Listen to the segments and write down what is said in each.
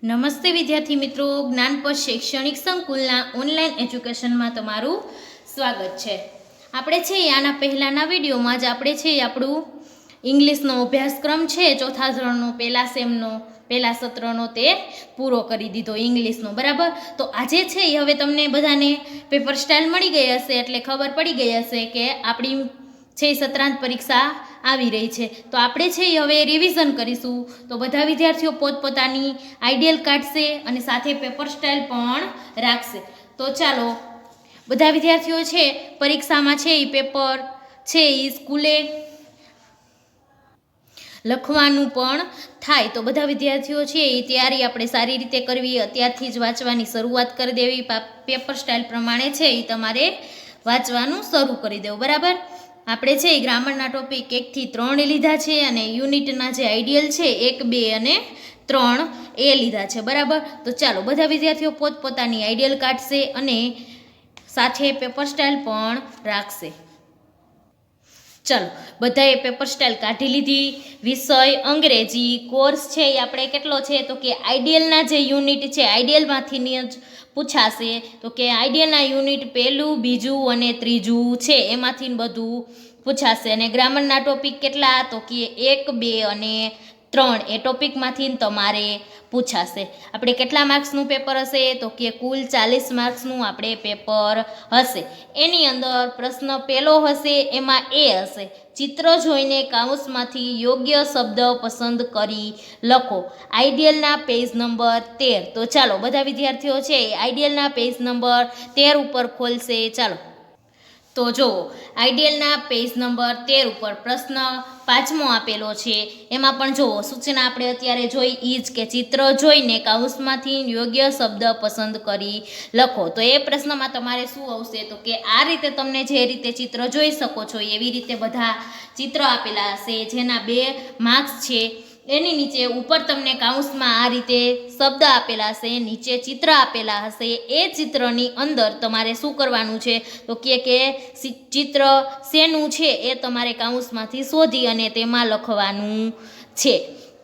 નમસ્તે વિદ્યાર્થી મિત્રો, જ્ઞાનપથ શૈક્ષણિક સંકુલના ઓનલાઈન એજ્યુકેશનમાં તમારું સ્વાગત છે. આપણે છે આના પહેલાંના વિડીયોમાં જ આપણે છે આપણું ઇંગ્લિશનો અભ્યાસક્રમ છે ચોથા ધોરણનો પહેલા સત્રનો તે પૂરો કરી દીધો ઇંગ્લિશનો, બરાબર. તો આજે છે હવે તમને બધાને પેપર સ્ટાઇલ મળી ગઈ હશે એટલે ખબર પડી ગઈ હશે કે આપણી છે સત્રાંત પરીક્ષા આવી રહી છે. તો આપણે છે હવે રિવિઝન કરીશું. તો બધા વિદ્યાર્થીઓ પોતપોતાની આઈડિયલ કાઢશે અને સાથે પેપર સ્ટાઇલ પણ રાખશે. તો ચાલો, બધા વિદ્યાર્થીઓ છે પરીક્ષામાં છે એ પેપર છે એ સ્કૂલે લખવાનું પણ થાય. તો બધા વિદ્યાર્થીઓ છે એ તૈયારી આપણે સારી રીતે કરવી, અત્યારથી જ વાંચવાની શરૂઆત કરી દેવી. પેપર સ્ટાઇલ પ્રમાણે છે એ તમારે વાંચવાનું શરૂ કરી દેવું, બરાબર. આપણે છે એ ગ્રામરના ટોપિક 1 થી 3 લીધા છે અને યુનિટના જે આઈડિયલ છે 1, 2 અને 3 એ લીધા છે, બરાબર. તો ચાલો, બધા વિદ્યાર્થીઓ પોતપોતાની આઈડિયલ કાઢશે અને સાથે પેપર સ્ટાઇલ પણ રાખશે. ચાલો, બધાએ પેપર સ્ટાઇલ કાઢી લીધી. વિષય અંગ્રેજી, કોર્સ છે એ આપણે કેટલો છે તો કે આઈડિયલના જે યુનિટ છે આઈડિયલમાંથી જ પૂછાશે. તો કે આઈડિયલના યુનિટ 1, 2 અને 3 છે એમાંથી બધું પૂછાશે. અને ગ્રામરના ટોપિક કેટલા તો કે 1, 2 અને 3 એ ટોપિકમાંથી તમારે પૂછાશે. આપણે કેટલા માર્ક્સનું પેપર હશે તો કે કુલ 40 માર્ક્સનું આપણે પેપર હશે. એની અંદર પ્રશ્ન પહેલો હશે, એમાં એ હશે ચિત્ર જોઈને કાઉન્સમાંથી યોગ્ય શબ્દ પસંદ કરી લખો. આઈડિયલના પેજ નંબર 13. તો ચાલો, બધા વિદ્યાર્થીઓ છે આઈડિયલના પેજ નંબર 13 ઉપર ખોલશે. ચાલો, તો જુઓ, આઈડિયલના પેજ નંબર 13 ઉપર પ્રશ્ન 5મો આપેલો છે. એમાં પણ જુઓ, સૂચના આપણે અત્યારે જોઈ એ જ કે ચિત્ર જોઈને કાઉન્સમાંથી યોગ્ય શબ્દ પસંદ કરી લખો. તો એ પ્રશ્નમાં તમારે શું આવશે તો કે આ રીતે તમને જે રીતે ચિત્ર જોઈ શકો છો એવી રીતે બધા ચિત્ર આપેલા હશે, જેના 2 માર્ક્સ છે. એની નીચે ઉપર તમને કાઉન્સમાં આ રીતે શબ્દ આપેલા હશે, નીચે ચિત્ર આપેલા હશે. એ ચિત્રની અંદર તમારે શું કરવાનું છે તો કે ચિત્ર શેનું છે એ તમારે કાઉન્સમાંથી શોધી અને તેમાં લખવાનું છે.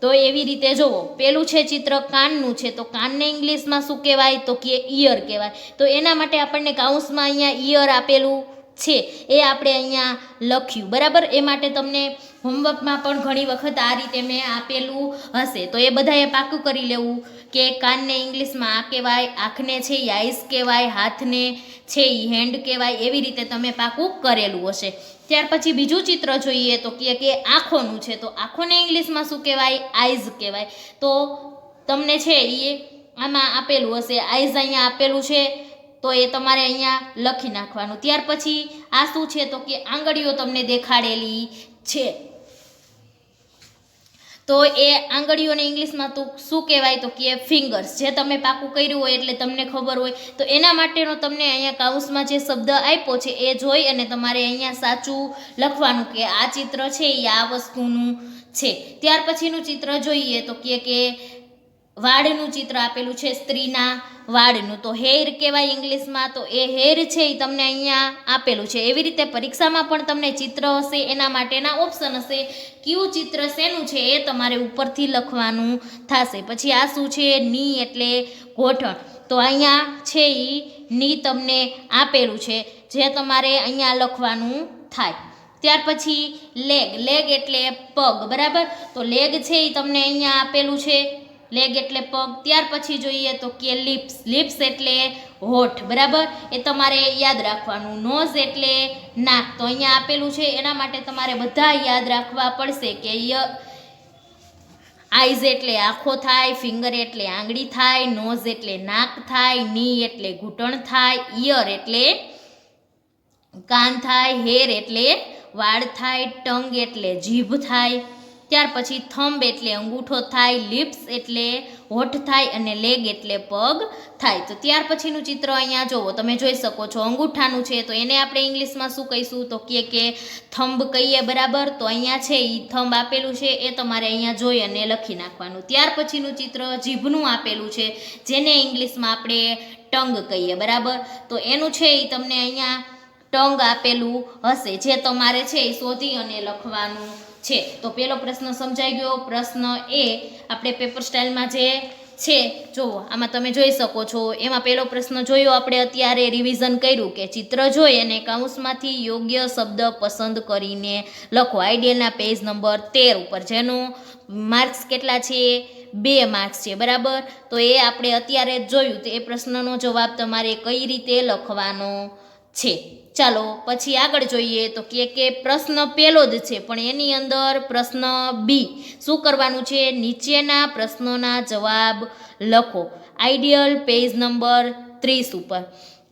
તો એવી રીતે જુઓ, પેલું છે ચિત્ર કાનનું છે. તો કાનને ઇંગ્લિશમાં શું કહેવાય તો કે ઈયર કહેવાય. તો એના માટે આપણને કાઉન્સમાં અહીંયા ઈયર આપેલું છે એ આપણે અહીંયા લખ્યું, બરાબર. એ માટે તમને હોમવર્કમાં પણ ઘણી વખત આ રીતે મેં આપેલું હશે. તો એ બધાએ પાકું કરી લેવું કે કાનને ઇંગ્લિશમાં આ કહેવાય, આંખને છે એ આઈસ કહેવાય, હાથને છે એ હેન્ડ કહેવાય. એવી રીતે તમે પાકું કરેલું હશે. ત્યાર પછી બીજું ચિત્ર જોઈએ તો કે આંખોનું છે. તો આંખોને ઇંગ્લિશમાં શું કહેવાય, આઈઝ કહેવાય. તો તમને છે એ આમાં આપેલું હશે, આઈઝ અહીંયા આપેલું છે તો એ તમારે અહીંયા લખી નાખવાનું. ત્યાર પછી આ શું છે તો કે આંગળીઓ તમને દેખાડેલી છે. તો એ આંગળીઓને ઇંગ્લિશમાં તો શું કહેવાય તો કે ફિંગર્સ. જે તમે પાકું કર્યું હોય એટલે તમને ખબર હોય. તો એના માટેનો તમને અહીંયા કાઉન્સમાં જે શબ્દ આપ્યો છે એ જોઈ અને તમારે અહીંયા સાચું લખવાનું કે આ ચિત્ર છે એ આ વસ્તુનું છે. ત્યાર પછીનું ચિત્ર જોઈએ તો કે વાળનું ચિત્ર આપેલું છે, સ્ત્રીના વાળનું. તો હેર કહેવાય ઇંગ્લિશમાં. તો એ હેર છે એ તમને અહીંયા આપેલું છે. એવી રીતે પરીક્ષામાં પણ તમને ચિત્ર હશે, એના માટેના ઓપ્શન હશે. કયું ચિત્ર શેનું છે એ તમારે ઉપરથી લખવાનું થશે. પછી આ શું છે, ની એટલે ગોઠણ. તો અહીંયા છે એ ની તમને આપેલું છે જે તમારે અહીંયા લખવાનું થાય. ત્યાર પછી લેગ એટલે પગ, બરાબર. તો લેગ છે એ તમને અહીંયા આપેલું છે, લેગ એટલે પગ. ત્યાર પછી જોઈએ તો કે લિપ્સ એટલે હોઠ, બરાબર. એ તમારે યાદ રાખવાનું. નોઝ એટલે નાક. તો અહીંયા આપેલું છે એના માટે તમારે બધા યાદ રાખવા પડશે કે આઈઝ એટલે આંખો થાય, ફિંગર એટલે આંગળી થાય, નોઝ એટલે નાક થાય, ની એટલે ઘૂંટણ થાય, ઈયર એટલે કાન થાય, હેર એટલે વાળ થાય, ટંગ એટલે જીભ થાય. ત્યાર પછી થંબ એટલે અંગૂઠો થાય, લિપ્સ એટલે હોઠ થાય અને લેગ એટલે પગ થાય. તો ત્યાર પછીનું ચિત્ર અહીંયા જુઓ, તમે જોઈ શકો છો અંગૂઠાનું છે. તો એને આપણે ઇંગ્લિશમાં શું કહીશું તો કે થંબ કહીએ, બરાબર. તો અહીંયા છે એ થંબ આપેલું છે એ તમારે અહીંયા જોઈ અને લખી નાખવાનું. ત્યાર પછીનું ચિત્ર જીભનું આપેલું છે, જેને ઇંગ્લિશમાં આપણે ટંગ કહીએ, બરાબર. તો એનું છે એ તમને અહીંયા ટંગ આપેલું હશે જે તમારે છે એ શોધી અને લખવાનું છે. તો પેલો પ્રશ્ન સમજાઈ ગયો. પ્રશ્ન એ આપણે પેપર સ્ટાઇલમાં જે છે જુઓ આમાં તમે જોઈ શકો છો એમાં પહેલો પ્રશ્ન જોયો આપણે અત્યારે રિવિઝન કર્યું કે ચિત્ર જોઈ અને કૌંસમાંથી યોગ્ય શબ્દ પસંદ કરીને લખો આઈડિયલના પેજ નંબર 13 ઉપર જેનું માર્ક્સ કેટલા છે 2 માર્ક્સ છે બરાબર તો એ આપણે અત્યારે જ જોયું તો એ પ્રશ્નનો જવાબ તમારે કઈ રીતે લખવાનો છે ચાલો પછી આગળ જોઈએ તો કે પ્રશ્ન પહેલો જ છે પણ એની અંદર પ્રશ્ન બી શું કરવાનું છે નીચેના પ્રશ્નોના જવાબ લખો આઈડિયલ પેજ નંબર 30 ઉપર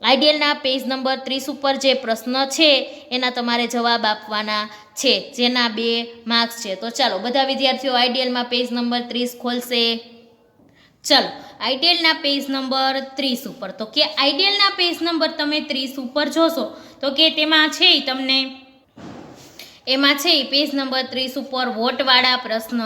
આઈડિયલના પેજ નંબર 30 ઉપર જે પ્રશ્ન છે એના તમારે જવાબ આપવાના છે જેના 2 માર્ક્સ છે તો ચાલો બધા વિદ્યાર્થીઓ આઈડિયલમાં પેજ નંબર 30 ખોલશે ચાલો આઈડિયલના પેજ નંબર 30 ઉપર તો કે આઈડિયલના પેજ નંબર તમે 30 ઉપર જોશો તો કે તેમાં છે તમને એમાં છે પેજ નંબર 30 ઉપર વોટવાળા પ્રશ્ન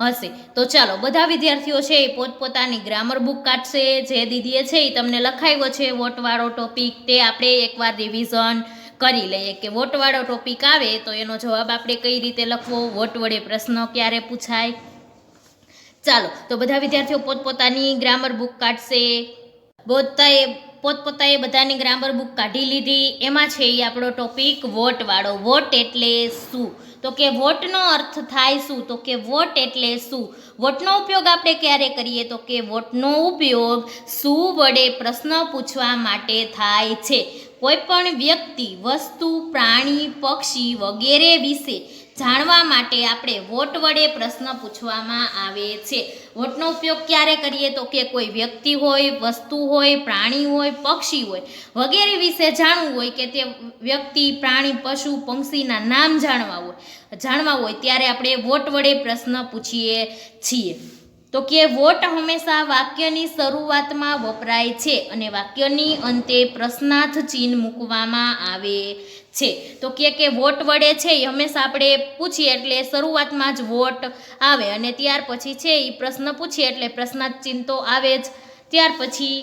હશે તો ચાલો બધા વિદ્યાર્થીઓ છે એ પોતપોતાની ગ્રામર બુક કાઢશે જે દીદીએ છે એ તમને લખાવ્યો છે વોટવાળો ટોપિક તે આપણે એકવાર રિવિઝન કરી લઈએ કે વોટવાળો ટોપિક આવે તો એનો જવાબ આપણે કઈ રીતે લખવો વોટ વડે પ્રશ્ન ક્યારે પૂછાય ચાલો તો બધા વિદ્યાર્થીઓ પોતપોતાની ગ્રામર બુક કાઢશે પોતપોતાએ બધાની ગ્રામર બુક કાઢી લીધી એમાં છે એ આપણો ટોપિક વોટવાળો વોટ એટલે શું તો કે વોટનો અર્થ થાય શું તો કે વોટ એટલે શું વોટનો ઉપયોગ આપણે ક્યારે કરીએ તો કે વોટનો ઉપયોગ શું વડે પ્રશ્ન પૂછવા માટે થાય છે કોઈ પણ વ્યક્તિ વસ્તુ પ્રાણી પક્ષી વગેરે વિશે જાણવા માટે આપણે વોટ વડે પ્રશ્ન પૂછવામાં આવે છે વોટનો ઉપયોગ ક્યારે કરીએ તો કે કોઈ વ્યક્તિ હોય વસ્તુ હોય પ્રાણી હોય પક્ષી હોય વગેરે વિશે જાણવું હોય કે તે વ્યક્તિ પ્રાણી પશુ પક્ષીના નામ જાણવા હોય ત્યારે આપણે વોટ વડે પ્રશ્ન પૂછીએ છીએ તો કે વોટ હંમેશા વાક્યની શરૂઆતમાં વપરાય છે અને વાક્યની અંતે પ્રશ્નાર્થ ચિહ્ન મૂકવામાં આવે છે તો કે વોટ વડે છે એ હંમેશા આપણે પૂછીએ એટલે શરૂઆતમાં જ વોટ આવે અને ત્યાર પછી છે એ પ્રશ્ન પૂછીએ એટલે પ્રશ્નાર્થ ચિહ્ન તો આવે જ ત્યાર પછી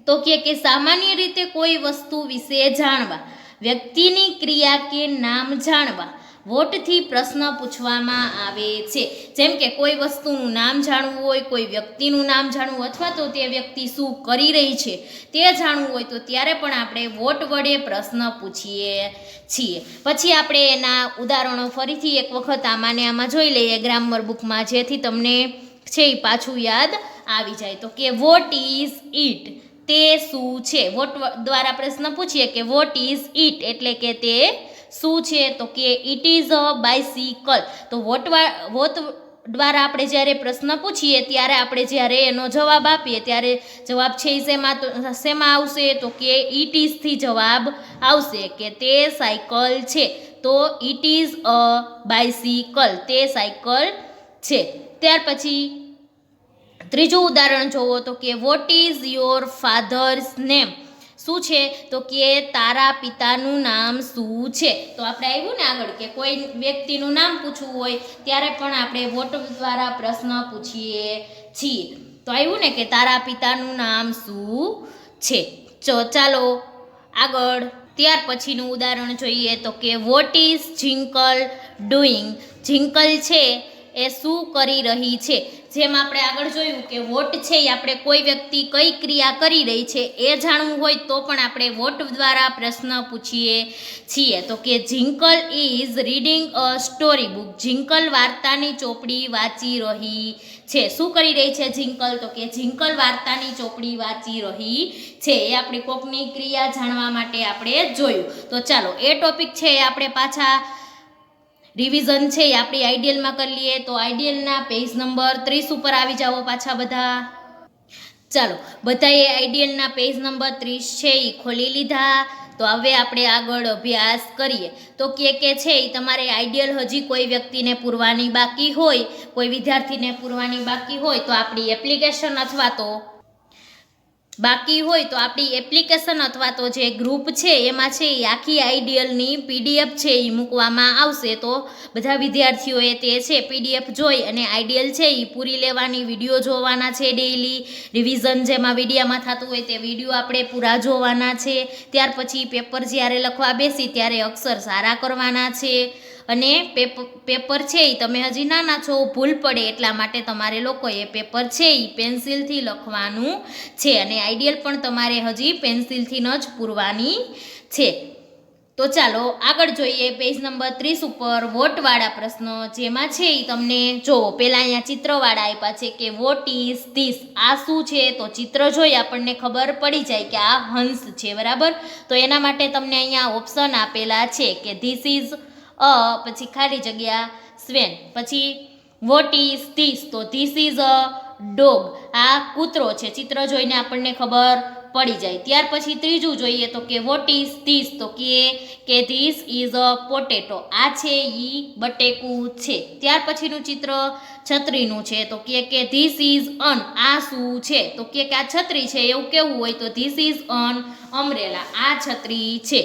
તો કે સામાન્ય રીતે કોઈ વસ્તુ વિશે જાણવા વ્યક્તિની ક્રિયા કે નામ જાણવા વોટથી પ્રશ્ન પૂછવામાં આવે છે જેમ કે કોઈ વસ્તુનું નામ જાણવું હોય કોઈ વ્યક્તિનું નામ જાણવું અથવા તો તે વ્યક્તિ શું કરી રહી છે તે જાણવું હોય તો ત્યારે પણ આપણે વોટ વડે પ્રશ્ન પૂછીએ છીએ પછી આપણે એના ઉદાહરણો ફરીથી એક વખત આમાં જોઈ લઈએ ગ્રામર બુકમાં જેથી તમને છે એ પાછું યાદ આવી જાય તો કે વોટ ઇઝ ઇટ તે શું છે વોટ દ્વારા પ્રશ્ન પૂછીએ કે વોટ ઇઝ ઇટ એટલે કે તે શું છે તો કે ઇટ ઇઝ અ બાઇસિકલ તો વોટ દ્વારા આપણે જ્યારે પ્રશ્ન પૂછીએ ત્યારે આપણે જ્યારે એનો જવાબ આપીએ ત્યારે જવાબ છે શેમાં આવશે તો કે ઇટ ઇઝથી જવાબ આવશે કે તે સાયકલ છે તો ઇટ ઇઝ અ બાઇસિકલ તે સાયકલ છે ત્યાર પછી ત્રીજું ઉદાહરણ જોવો તો કે what is your father's name શું છે તો કે તારા પિતાનું નામ શું છે તો આપણે આવ્યું ને આગળ કે કોઈ વ્યક્તિનું નામ પૂછવું હોય ત્યારે પણ આપણે વોટ દ્વારા પ્રશ્ન પૂછીએ છીએ તો આવ્યું ને કે તારા પિતાનું નામ શું છે ચાલો આગળ ત્યાર પછીનું ઉદાહરણ જોઈએ તો કે what is Jinkal doing Jinkal છે એ શું કરી રહી છે જેમ આપણે આગળ જોયું કે વોટ છે એ આપણે કોઈ વ્યક્તિ કઈ ક્રિયા કરી રહી છે એ જાણવું હોય તો પણ આપણે વોટ દ્વારા પ્રશ્ન પૂછીએ છીએ તો કે Jinkal is reading a story book Jinkal વાર્તાની ચોપડી વાંચી રહી છે શું કરી રહી છે જિંકલ તો કે જિંકલ વાર્તાની ચોપડી વાંચી રહી છે એ આપણી કોકની ક્રિયા જાણવા માટે આપણે જોયું તો ચાલો એ ટોપિક છે એ આપણે પાછા રિવિઝન છે એ આપણી આઈડિયલમાં કરી લઈએ તો આઈડિયલના પેજ નંબર 30 ઉપર આવી જાઓ પાછા બધા ચાલો બધાએ આઈડિયલના પેજ નંબર 30 છે એ ખોલી લીધા તો હવે આપણે આગળ અભ્યાસ કરીએ તો કે છે એ તમારે આઈડિયલ હજી કોઈ વ્યક્તિને પૂરવાની બાકી હોય કોઈ વિદ્યાર્થીને પૂરવાની બાકી હોય તો આપણી એપ્લિકેશન અથવા તો બાકી હોય તો આપણી એપ્લિકેશન અથવા તો જે ગ્રુપ છે એમાં છે એ આખી આઈડિયલની પીડીએફ છે એ મૂકવામાં આવશે તો બધા વિદ્યાર્થીઓએ તે છે પીડીએફ જોઈ અને આઈડિયલ છે એ પૂરી લેવાની વિડીયો જોવાના છે ડેઈલી રિવિઝન જેમાં વિડીયામાં થતું હોય તે વિડીયો આપણે પૂરા જોવાના છે ત્યાર પછી પેપર જ્યારે લખવા બેસી ત્યારે અક્ષર સારા કરવાના છે અને પેપર છે એ તમે હજી નાના છો, ભૂલ પડે એટલા માટે તમારે લોકોએ પેપર છે એ પેન્સિલથી લખવાનું છે, અને આઈડિયલ પણ તમારે હજી પેન્સિલથી જ પૂરવાની છે. તો ચાલો આગળ જોઈએ પેજ નંબર 30 ઉપર વોટવાળા પ્રશ્નો, જેમાં છે એ તમને જો પહેલાં અહીંયા ચિત્રવાળા આપ્યા છે કે વોટ ઇઝ ધીસ, આ શું છે? તો ચિત્ર જોઈ આપણને ખબર પડી જાય કે આ હંસ છે, બરાબર. તો એના માટે તમને અહીંયા ઓપ્શન આપેલા છે કે ધીસ ઇઝ અ, પછી ખાલી જગ્યા સ્વેન, પછી વોટ ઇઝ ધીસ, તો ધીસ ઇઝ અ ડોગ, આ કૂતરો છે, ચિત્ર જોઈને આપણને ખબર પડી જાય. ત્યાર પછી ત્રીજું જોઈએ તો કે વોટ ઇઝ ધીસ, તો કે ધીસ ઇઝ અ પોટેટો, આ છે ઈ બટેકું છે. ત્યાર પછીનું ચિત્ર છત્રીનું છે, તો કે ધીસ ઇઝ અન, આ શું છે? તો કે આ છત્રી છે, એવું કેવું હોય તો ધીસ ઇઝ અન અમ્બ્રેલા, આ છત્રી છે.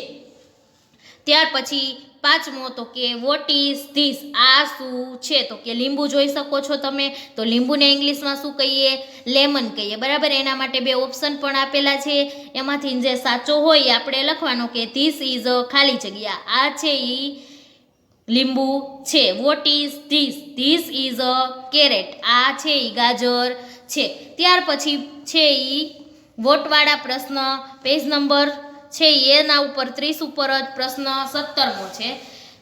ત્યાર પછી પાંચમો તો કે વોટ ઇઝ ધીસ, આ શું છે? તો કે લીંબુ જોઈ શકો છો તમે, તો લીંબુને ઇંગ્લિશમાં શું કહીએ? લેમન કહીએ, બરાબર. એના માટે બે ઓપ્શન પણ આપેલા છે, એમાંથી જે સાચો હોય આપણે લખવાનો કે ધીસ ઇઝ ખાલી જગ્યા, આ છે ઈ લીંબુ છે. What is this, this is a carrot, આ છે ઈ ગાજર છે. ત્યાર પછી છે ઈ વોટવાળા પ્રશ્ન પેજ નંબર છે એના ઉપર 30 ઉપર જ પ્રશ્ન 17મો છે,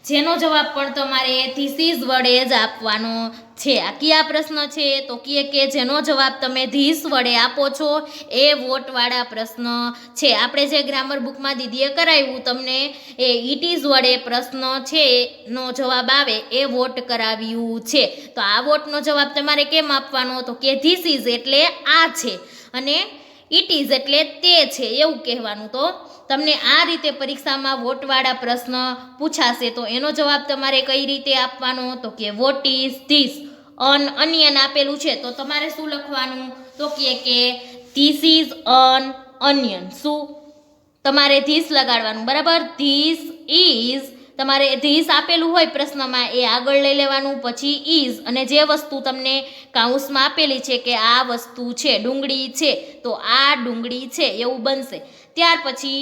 જેનો જવાબ પણ તમારે ધીસ ઇઝ વડે જ આપવાનો છે. આ કયા પ્રશ્ન છે? તો કે જેનો જવાબ તમે ધીસ વડે આપો છો એ વોટવાળા પ્રશ્ન છે. આપણે જે ગ્રામર બુકમાં દીદીએ કરાવ્યું તમને એ ઇટ ઇઝ વડે પ્રશ્ન છે નો જવાબ આવે એ વોટ કરાવ્યું છે. તો આ વોટનો જવાબ તમારે કેમ આપવાનો? તો કે ધીસ ઇઝ એટલે આ છે, અને ઇટ ઇઝ એટલે તે છે, એવું કહેવાનું. તો તમને આ રીતે પરીક્ષામાં વોટવાળા પ્રશ્ન પૂછાશે, તો એનો જવાબ તમારે કઈ રીતે આપવાનો? તો કે વોટ ઇઝ ધીસ, અનિયન આપેલું છે, તો તમારે શું લખવાનું? તો કે ધીસ ઇઝ અન અનિયન, શું તમારે ધીસ લગાડવાનું, બરાબર. ધીસ ઇઝ, તમારે ધીસ આપેલું હોય પ્રશ્નમાં એ આગળ લઈ લેવાનું, પછી ઇઝ, અને જે વસ્તુ તમને કાઉન્સમાં આપેલી છે કે આ વસ્તુ છે, ડુંગળી છે, તો આ ડુંગળી છે એવું બનશે. ત્યાર પછી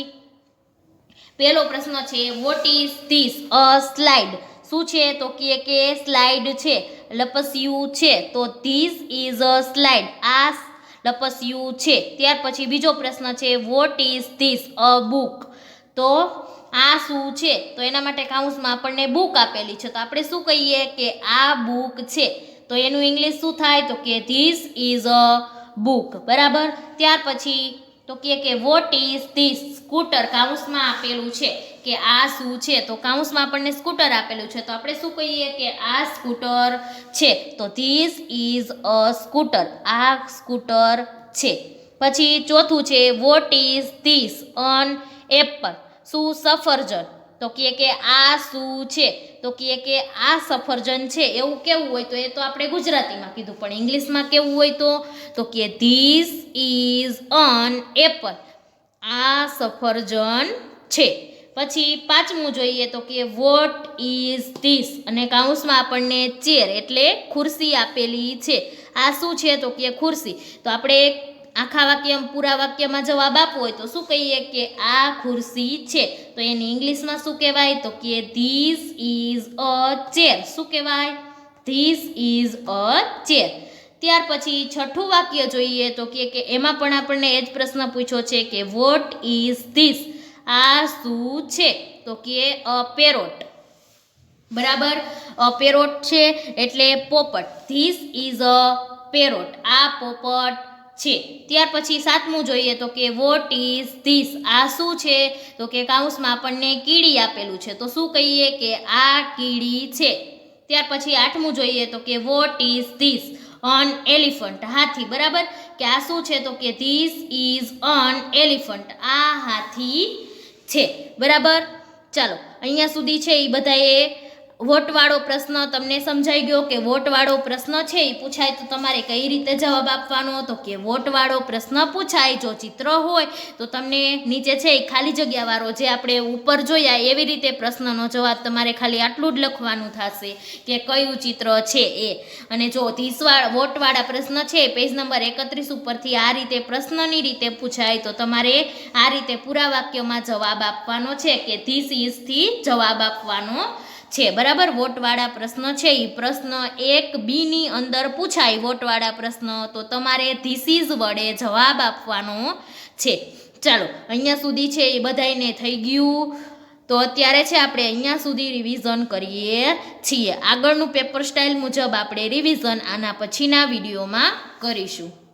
પહેલો પ્રશ્ન છે what is this a slide, શું છે? તો કે સ્લાઇડ છે, લપસ્યું છે, તો ધીસ ઇઝ અ સ્લાઇડ, આ લપસ્યું છે. ત્યાર પછી બીજો પ્રશ્ન છે what is this a book, તો આ શું છે? તો એના માટે કાઉન્સમાં આપણને બુક આપેલી છે, તો આપણે શું કહીએ કે આ બુક છે, તો એનું ઇંગ્લિશ શું થાય? તો કે ધીસ ઇઝ અ બુક, બરાબર. ત્યાર પછી તો કે વોટ ઇઝ ધીસ સ્કૂટર, કાઉન્સમાં આપેલું છે કે આ શું છે? તો કાઉન્સમાં આપણને સ્કૂટર આપેલું છે, તો આપણે શું કહીએ કે આ સ્કૂટર છે, તો ધીસ ઇઝ અ સ્કૂટર, આ સ્કૂટર છે. પછી ચોથું છે what is this an apple, શું? સફરજન, તો કે આ શું છે? તો કે આ સફરજન છે, એવું કેવું હોય? તો એ તો આપણે ગુજરાતીમાં કીધું, પણ ઇંગ્લિશમાં કેવું હોય? તો કે ધીસ ઇઝ અન એપલ, આ સફરજન છે. પછી પાંચમું જોઈએ તો કે વોટ ઇઝ ધીસ, અને કાઉન્સમાં આપણને ચેર એટલે ખુરશી આપેલી છે, આ શું છે? તો કે ખુરશી. તો આપણે આખા વાક્ય પૂરા વાક્યમાં જવાબ આપવો હોય તો શું કહીએ કે આ ખુરશી છે, તો એની ઇંગ્લિશમાં શું કહેવાય? તો કે ધીસ ઇઝ અ ચેર, શું કહેવાય? This is a chair. ત્યાર પછી છઠ્ઠું વાક્ય જોઈએ તો કે એમાં પણ આપણને એ જ પ્રશ્ન પૂછ્યો છે કે વોટ ઇઝ ધીસ, આ શું છે? તો કે અ પેરોટ, બરાબર. પેરોટ છે એટલે પોપટ, ધીસ ઇઝ અ પેરોટ, આ પોપટ છે. ત્યાર પછી સાતમું જોઈએ તો કે વોટ ઇઝ ધીસ, આ શું છે? તો કે કાઉન્સમાં આપણને કીડી આપેલું છે, તો શું કહીએ કે આ કીડી છે. ત્યાર પછી આઠમું જોઈએ તો કે what is this an elephant, હાથી, બરાબર. કે આ શું છે? તો કે ધીસ ઇઝ અન એલિફન્ટ, આ હાથી છે, બરાબર. ચાલો અહીંયા સુધી છે એ બધાએ વોટવાળો પ્રશ્ન તમને સમજાઈ ગયો કે વોટવાળો પ્રશ્ન છે એ પૂછાય તો તમારે કઈ રીતે જવાબ આપવાનો? તો કે વોટવાળો પ્રશ્ન પૂછાય જો ચિત્ર હોય તો તમને નીચે છે એ ખાલી જગ્યાવાળો જે આપણે ઉપર જોયા એવી રીતે પ્રશ્નનો જવાબ તમારે ખાલી આટલું જ લખવાનું થશે કે કયું ચિત્ર છે એ. અને જો વોટવાળા પ્રશ્ન છે પેજ નંબર 31 ઉપરથી આ રીતે પ્રશ્નની રીતે પૂછાય તો તમારે આ રીતે પૂરા વાક્યમાં જવાબ આપવાનો છે કે ધીસ ઇઝ થી જવાબ આપવાનો છે બરાબર. વોટવાળા પ્રશ્ન છે એ પ્રશ્ન 1B ની અંદર પૂછાય વોટવાળા પ્રશ્ન, તો તમારે ધીસ ઇઝ વડે જવાબ આપવાનો છે. ચાલો અહીંયા સુધી છે એ બધાયને થઈ ગયું. તો અત્યારે છે આપણે અહીંયા સુધી રિવિઝન કરીએ છીએ. આગળનું પેપર સ્ટાઇલ મુજબ આપણે રિવિઝન આના પછીના વિડીયોમાં કરીશું.